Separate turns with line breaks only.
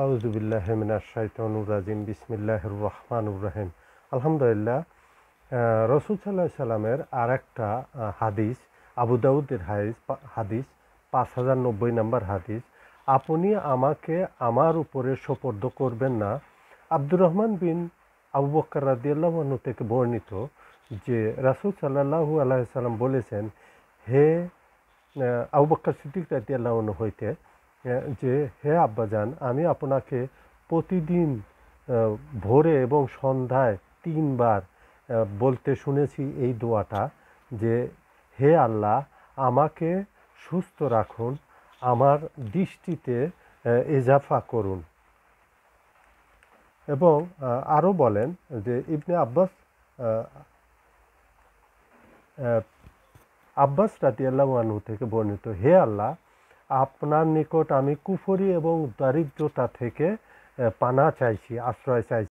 আউযুবিল্লাহি মিনাশ শাইতানির রাজিম বিসমিল্লাহির রহমানির রহিম। আলহামদুলিল্লাহ। রাসূল সাল্লাল্লাহু আলাইহি সাল্লামের আরেকটা হাদিস, আবু দাউদের হাদিস 5090 নম্বর হাদিস, আপনি আমাকে আমার উপরে সোপর্দ করবেন না। আব্দুর রহমান বিন আবু বকর রাদিয়াল্লাহু আনহু থেকে বর্ণিত যে রাসূল সাল্লাল্লাহু আলাইহি সাল্লাম বলেছেন, হে আবু বকর সিদ্দিক রাদিয়াল্লাহু আনহু হইতে, যে হে আব্বাজান, আমি আপনাকে প্রতিদিন ভোরে এবং সন্ধ্যায় 3 বার বলতে শুনেছি এই দোয়াটা, যে হে আল্লাহ, আমাকে সুস্থ রাখুন, আমার দৃষ্টিতে ইজাফা করুন। এবং আরও বলেন যে ইবনে আব্বাস রাদিয়াল্লাহু আনহু থেকে বর্ণিত, হে আল্লাহ, আপনার নিকট আমি কুফরি এবং দারিদ্রতা থেকে পানা চাইছি, আশ্রয় চাইছি।